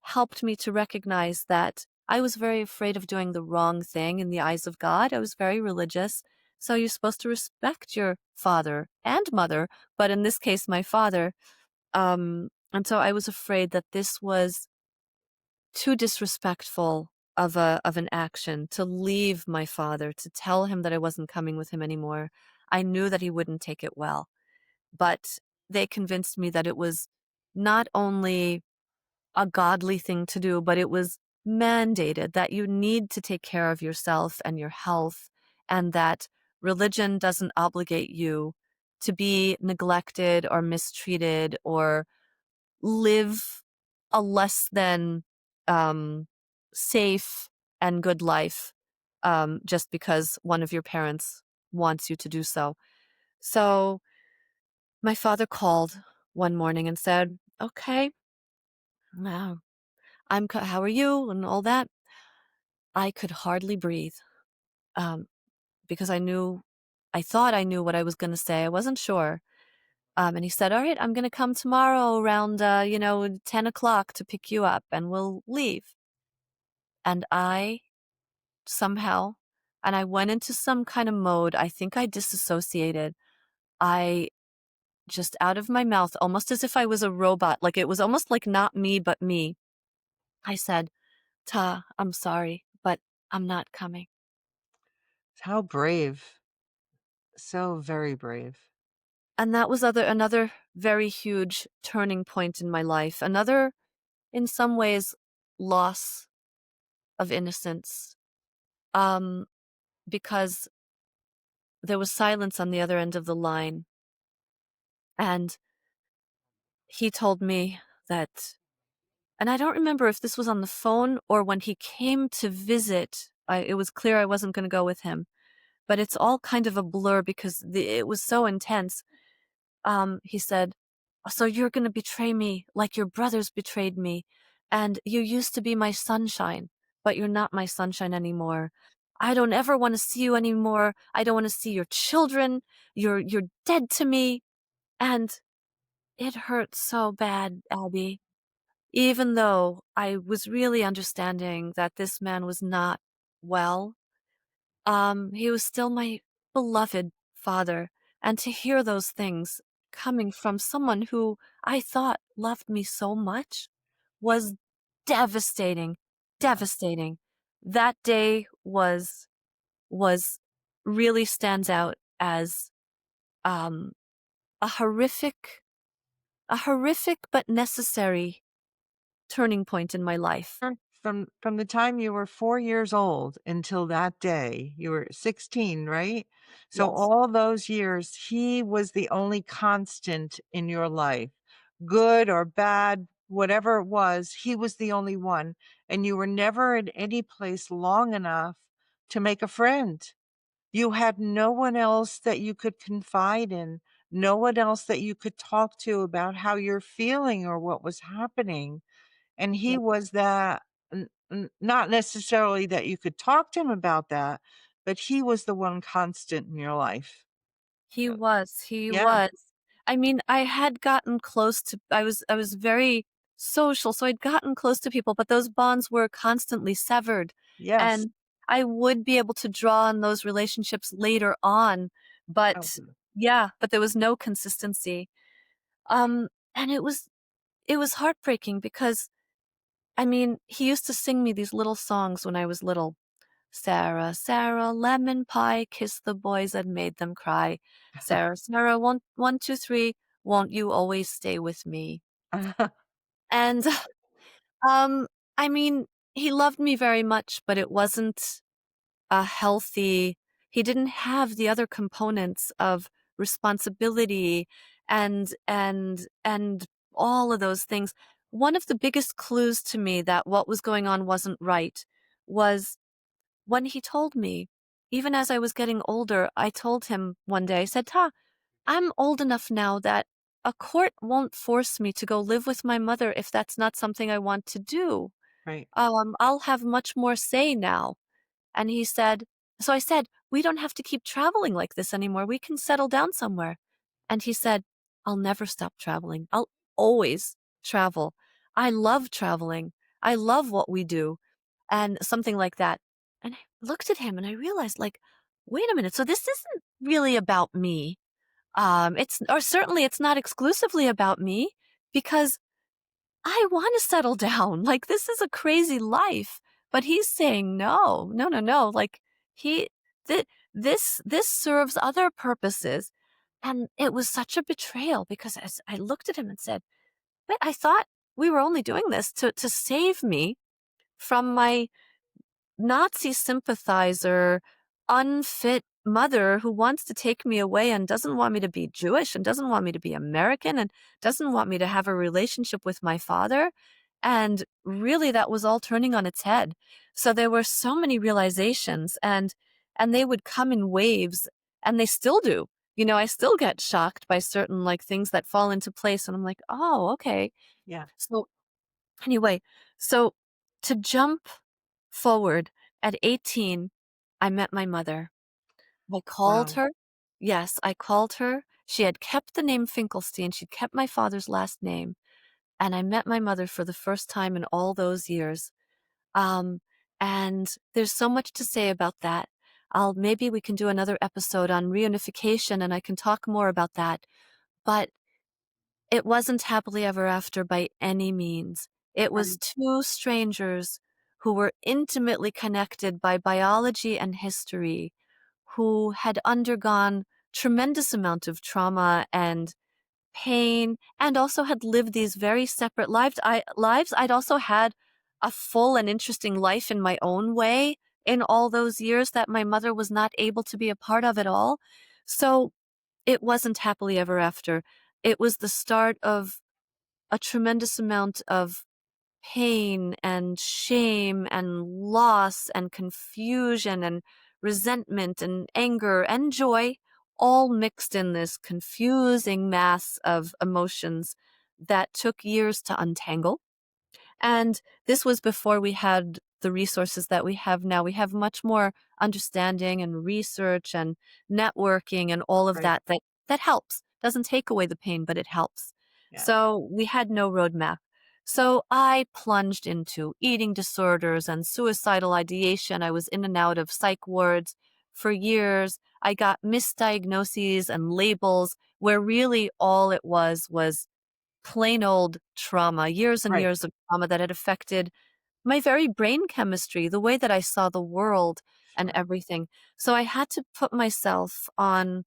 helped me to recognize that I was very afraid of doing the wrong thing in the eyes of God. I was very religious. So you're supposed to respect your father and mother, but in this case, my father. And so I was afraid that this was too disrespectful of an action to leave my father, to tell him that I wasn't coming with him anymore. I knew that he wouldn't take it well, but they convinced me that it was not only a godly thing to do, but it was mandated that you need to take care of yourself and your health, and that religion doesn't obligate you to be neglected or mistreated or live a less than um, safe and good life just because one of your parents wants you to do so. So my father called one morning and said, "Okay, now how are you?" and all that. I could hardly breathe um, because I thought I knew what I was going to say. I wasn't sure. And he said, "All right, I'm going to come tomorrow around, 10 o'clock to pick you up and we'll leave." And I somehow, and I went into some kind of mode. I think I disassociated. I just out of my mouth, almost as if I was a robot, like it was almost like not me, but me. I said, "Ta, I'm sorry, but I'm not coming." How brave. So very brave. And that was another very huge turning point in my life. Another, in some ways, loss of innocence. Um, because there was silence on the other end of the line. And he told me that, and I don't remember if this was on the phone or when he came to visit. It was clear I wasn't going to go with him, but it's all kind of a blur because it was so intense. He said, "So you're going to betray me like your brothers betrayed me. And you used to be my sunshine, but you're not my sunshine anymore. I don't ever want to see you anymore. I don't want to see your children. You're dead to me." And it hurt so bad, Abby. Even though I was really understanding that this man was not well, he was still my beloved father, and to hear those things coming from someone who I thought loved me so much was devastating, Yeah. devastating. That day was really stands out as um, a horrific, a horrific but necessary turning point in my life. From the time you were 4 years old until that day, you were 16, right? So Yes. all those years, he was the only constant in your life. Good or bad, whatever it was, he was the only one, and you were never in any place long enough to make a friend. You had no one else that you could confide in, no one else that you could talk to about how you're feeling or what was happening. And he Yep. was that not necessarily that you could talk to him about that, but he was the one constant in your life. He was, he Yeah. was. I mean, I had gotten close to I was very social, so I'd gotten close to people, but those bonds were constantly severed. Yes. And I would be able to draw on those relationships later on, but Okay. yeah, but there was no consistency. And it was heartbreaking because I mean, he used to sing me these little songs when I was little. "Sarah, Sarah, lemon pie, kiss the boys and made them cry. Sarah, Sarah, one, two, three, won't you always stay with me?" And, um, I mean, he loved me very much, but it wasn't a healthy he didn't have the other components of responsibility and all of those things. one of the biggest clues to me that what was going on wasn't right was when he told me, even as I was getting older, I told him one day, I said, "Ta, I'm old enough now that a court won't force me to go live with my mother if that's not something I want to do. Right. I'll have much more say now." And he said, so I said, "We don't have to keep traveling like this anymore. We can settle down somewhere." And he said, "I'll never stop traveling. I'll always travel. I love traveling. I love what we do." And something like that. And I looked at him and I realized, like, wait a minute. So this isn't really about me. It's, or certainly it's not exclusively about me, because I want to settle down. Like, this is a crazy life. But he's saying, no, no, no, no. Like, he, th- this serves other purposes. And it was such a betrayal, because as I looked at him and said, "But I thought we were only doing this to save me from my Nazi sympathizer, unfit mother who wants to take me away and doesn't want me to be Jewish and doesn't want me to be American and doesn't want me to have a relationship with my father." And really, that was all turning on its head. So there were so many realizations, and they would come in waves, and they still do. I still get shocked by certain, like, things that fall into place, and I'm like, "Oh, okay." Yeah. So anyway, so to jump forward, at 18, I met my mother. I called Wow. her. Yes, I called her. She had kept the name Finkelstein. She'd kept my father's last name. And I met my mother for the first time in all those years. Um, and there's so much to say about that. Maybe we can do another episode on reunification and I can talk more about that. But it wasn't happily ever after by any means. It was Right. two strangers who were intimately connected by biology and history, who had undergone tremendous amount of trauma and pain, and also had lived these very separate lives. I'd also had a full and interesting life in my own way in all those years that my mother was not able to be a part of at all. So it wasn't happily ever after. It was the start of a tremendous amount of pain and shame and loss and confusion and resentment and anger and joy, all mixed in this confusing mass of emotions that took years to untangle. And this was before we had the resources that we have now. We have much more understanding and research and networking and all of Right. that helps. Doesn't take away the pain, but it helps. Yeah. So we had no roadmap. So I plunged into eating disorders and suicidal ideation. I was in and out of psych wards for years. I got misdiagnoses and labels where really all it was plain old trauma, years and Right. years of trauma that had affected my very brain chemistry, the way that I saw the world and Sure. everything. So I had to put myself on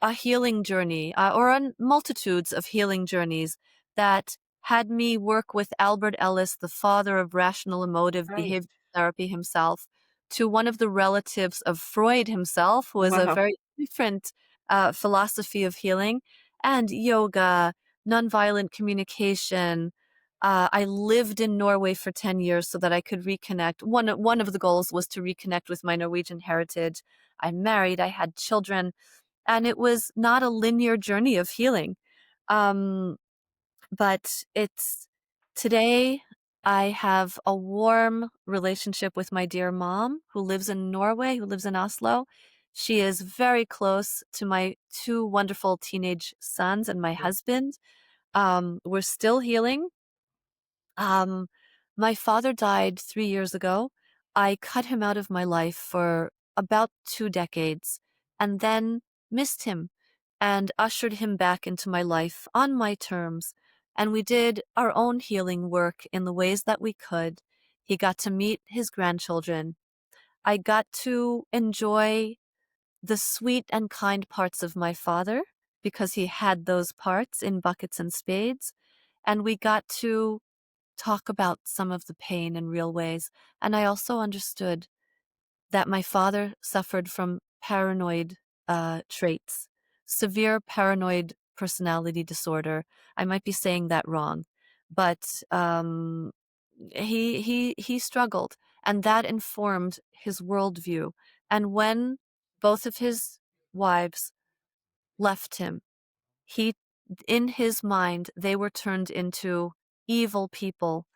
a healing journey, or on multitudes of healing journeys that had me work with Albert Ellis, the father of rational emotive Right. behavioral therapy himself, to one of the relatives of Freud himself, who is a Wow. very different philosophy of healing, and yoga, nonviolent communication. I lived in Norway for 10 years so that I could reconnect. One of the goals was to reconnect with my Norwegian heritage. I married, I had children, and it was not a linear journey of healing. Um, but it's today I have a warm relationship with my dear mom who lives in Norway, who lives in Oslo. She is very close to my two wonderful teenage sons and my Right. husband. We're still healing. Um, my father died 3 years ago. I cut him out of my life for about 2 decades and then missed him and ushered him back into my life on my terms. And we did our own healing work in the ways that we could. He got to meet his grandchildren. I got to enjoy the sweet and kind parts of my father because he had those parts in buckets and spades. And we got to talk about some of the pain in real ways. And I also understood that my father suffered from paranoid traits, severe paranoid personality disorder. I might be saying that wrong, but he struggled, and that informed his worldview. And when both of his wives left him, he in his mind, they were turned into evil people,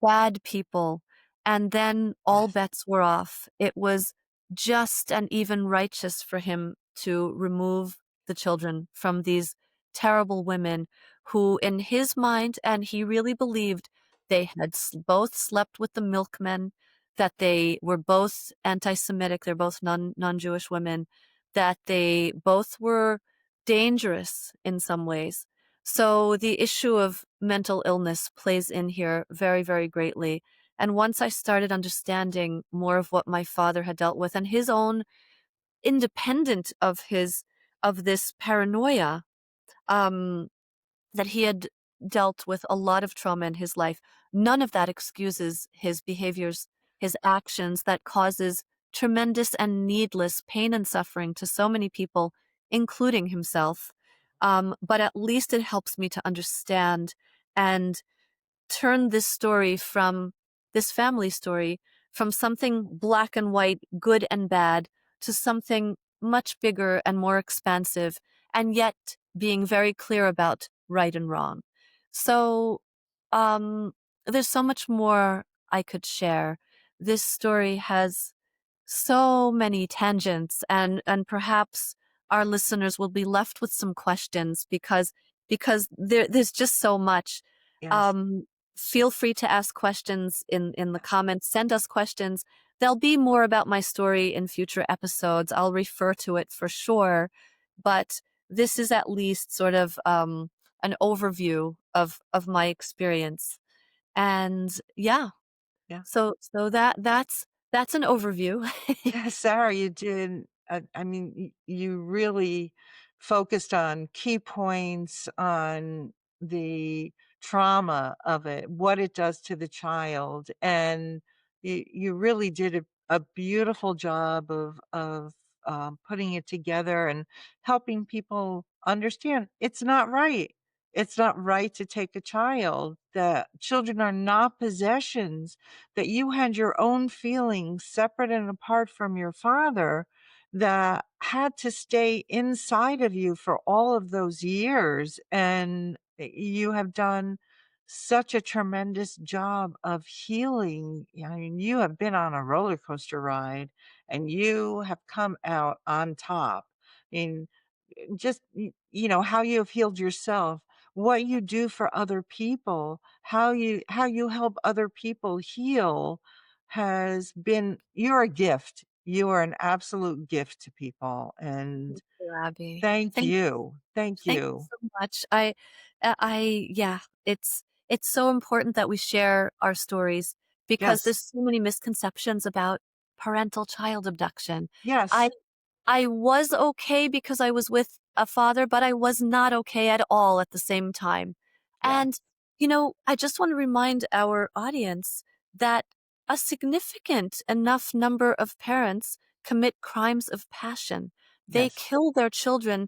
bad people, and then all Yes. bets were off. It was just and even righteous for him to remove the children from these terrible women who, in his mind, and he really believed they had both slept with the milkmen, that they were both anti-Semitic, they're both non-Jewish women, that they both were dangerous in some ways. So the issue of mental illness plays in here very, very greatly. And once I started understanding more of what my father had dealt with and his own independent of this paranoia, um, that he had dealt with a lot of trauma in his life. None of that excuses his behaviors, his actions that causes tremendous and needless pain and suffering to so many people, including himself. But at least it helps me to understand and turn this story from this family story from something black and white, good and bad, to something much bigger and more expansive, and yet being very clear about right and wrong. So, um, there's so much more I could share. This story has so many tangents, and perhaps our listeners will be left with some questions because there's just so much. Yes. Um, Feel free to ask questions in the comments. Send us questions. There'll be more about my story in future episodes. I'll refer to it for sure, but this is at least sort of an overview of my experience. And yeah, Yeah. so that's an overview. Yes, Sarah, you did. I mean, you really focused on key points on the trauma of it, what it does to the child, and you really did a beautiful job of putting it together and helping people understand it's not right. It's not right to take a child. That children are not possessions, that you had your own feelings separate and apart from your father that had to stay inside of you for all of those years. And you have done such a tremendous job of healing. I mean, you have been on a roller coaster ride and you have come out on top. I mean, just how you have healed yourself, what you do for other people, how you help other people heal has been, you're a gift. You are an absolute gift to people, and Thank you, Abby. thank you. Thank Thank you you. so much. Yeah, it's so important that we share our stories because Yes. there's so many misconceptions about parental child abduction. I Yes. I was okay because I was with a father, but I was not okay at all at the same time. And, Yes. I just want to remind our audience that a significant enough number of parents commit crimes of passion. They Yes. kill their children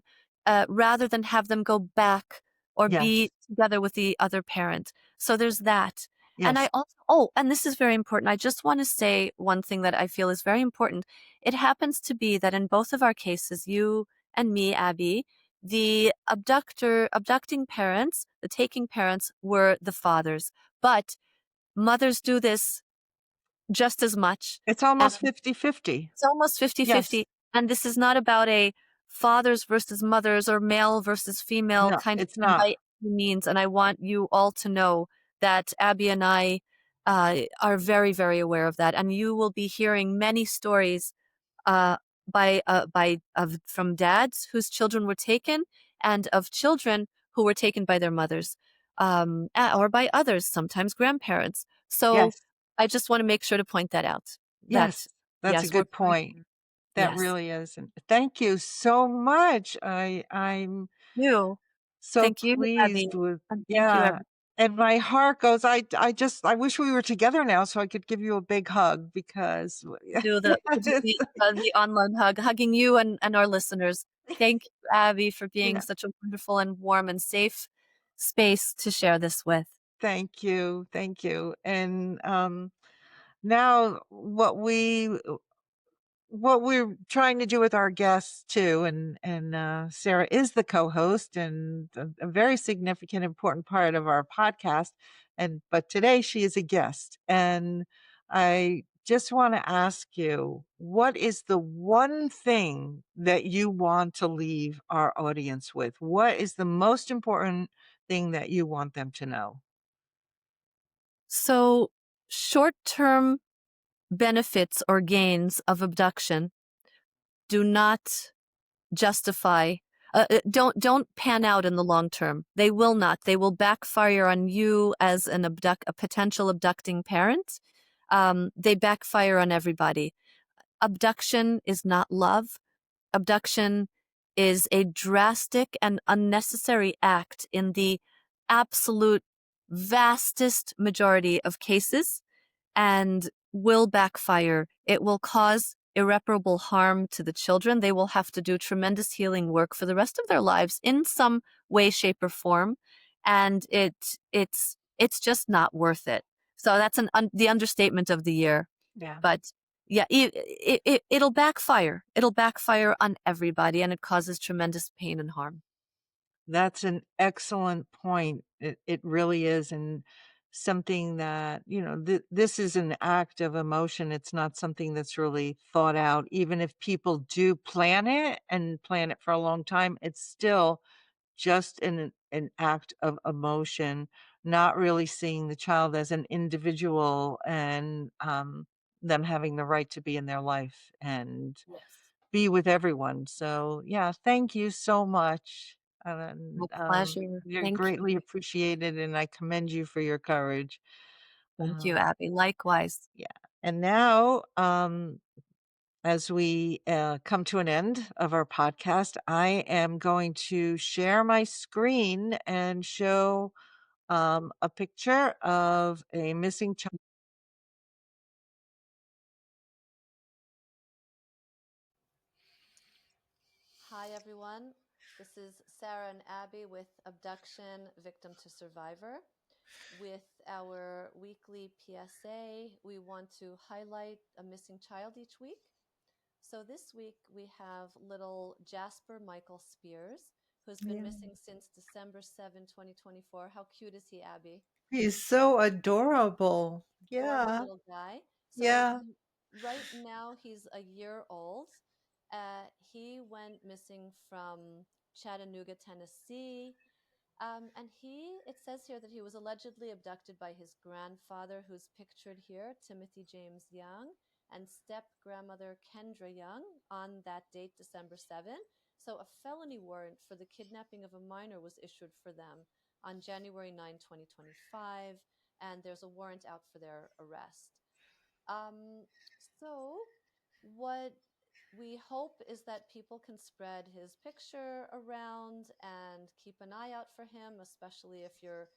rather than have them go back or be Yes. together with the other parent. So there's that. And I Yes. also, and this is very important. I just want to say one thing that I feel is very important. It happens to be that in both of our cases, you and me, Abby, the abducting parents, the taking parents were the fathers. But mothers do this just as much. It's And almost 50-50. it's almost Yes. 50-50. And this is not about a fathers versus mothers or male versus female No, kind of it's thing by not. any means. And I want you all to know that Abby and I are very, very aware of that. And you will be hearing many stories uh, from dads whose children were taken and of children who were taken by their mothers, or by others, sometimes grandparents. So Yes. I just want to make sure to point that out. That Yes. That's a yes, we're good very point. aware. That Yes, really is, and thank you so much. I'm you. so Thank you, Abby, pleased with, and thank you, yeah, everyone. and my heart goes, I wish we were together now so I could give you a big hug because We could do it's the online hug, hugging you and our listeners. Thank you, Abby, for being yeah. such a wonderful and warm and safe space to share this with. Thank you. Thank you. And now what we're trying to do with our guests too, and Sarah is the co-host and a very significant, important part of our podcast. And but today she is a guest, and I just want to ask you, what is the one thing that you want to leave our audience with? What is the most important thing that you want them to know? So, short term benefits or gains of abduction do not justify don't pan out in the long term. They will not. They will backfire on you as a potential abducting parent. They backfire on everybody. Abduction is not love. Abduction is a drastic and unnecessary act in the absolute vastest majority of cases and will backfire. It will cause irreparable harm to the children. They will have to do tremendous healing work for the rest of their lives in some way, shape, or form, and it's just not worth it. So that's the understatement of the year. Yeah. But yeah, it'll backfire. It'll backfire on everybody, and it causes tremendous pain and harm. That's an excellent point. It really is. And something that, this is an act of emotion. It's not something that's really thought out. Even if people do plan it and plan it for a long time, it's still just an act of emotion, not really seeing the child as an individual and them having the right to be in their life and Yes. be with everyone. So, yeah, thank you so much. My And pleasure. you're Thank greatly you. appreciated, and I commend you for your courage. Thank you, Um, Abby. Likewise. yeah. And now, as we come to an end of our podcast, I am going to share my screen and show a picture of a missing child. Hi, everyone. This is Sarah and Abby with Abduction Victim to Survivor. With our weekly PSA, we want to highlight a missing child each week. So this week we have little Jasper Michael Spears, who's been Yeah. missing since December 7, 2024. How cute is he, Abby? He's so adorable. Adorable Yeah. little guy. So Yeah. right now he's a year old. He went missing from Chattanooga, Tennessee. And it says here that he was allegedly abducted by his grandfather, who's pictured here, Timothy James Young, and step grandmother Kendra Young on that date, December 7. So a felony warrant for the kidnapping of a minor was issued for them on January 9, 2025, and there's a warrant out for their arrest. Um, so, what we hope is that people can spread his picture around and keep an eye out for him, especially if you're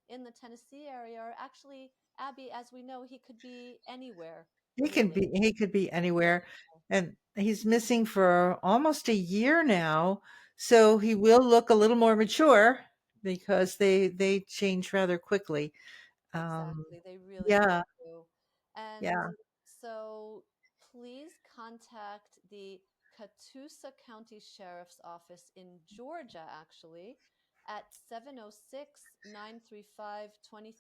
in the Tennessee area. Or actually, Abby, as we know, he could be anywhere, really. He could be anywhere, and he's missing for almost a year now, so he will look a little more mature because they change rather quickly. Um, Exactly. They really, yeah, really do. And yeah. so please contact the Catoosa County Sheriff's Office in Georgia, actually, at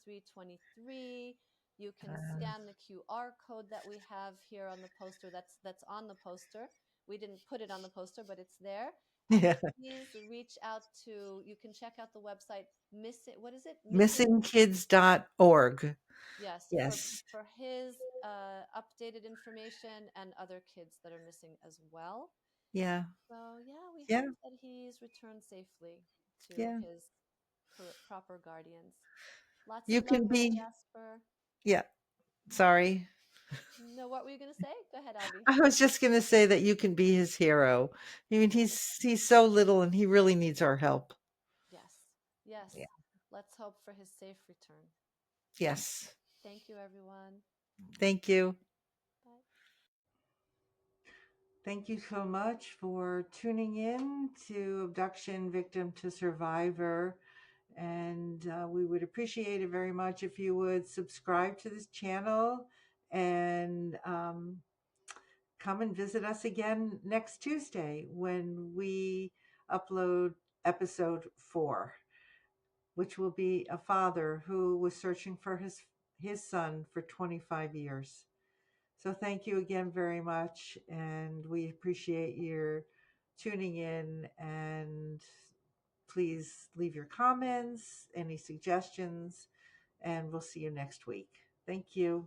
706-935-2323. You can Uh, scan the QR code that we have here on the poster. That's on the poster. We didn't put it on the poster, but it's there. And yeah. please reach out to, you can check out the website, what is it? Missingkids.org. Yes, Yes. for his updated information and other kids that are missing as well. Yeah. So yeah, we Yeah. hope that he's returned safely to Yeah. his proper guardians. Lots of You love, can little be, Jasper. yeah. Sorry. No, what were you gonna say? Go ahead, Abby. I was just going to say that you can be his hero. I mean, Yes, he's so little and he really needs our help. yes, yes. Yeah. Let's hope for his safe return. Yes. Thank you, everyone. Thank you. Bye. Thank you so much for tuning in to Abduction Victim to Survivor. And we would appreciate it very much if you would subscribe to this channel and come and visit us again next Tuesday when we upload episode 4, which will be a father who was searching for his son for 25 years. So thank you again very much, and we appreciate your tuning in, and please leave your comments, any suggestions, and we'll see you next week. Thank you.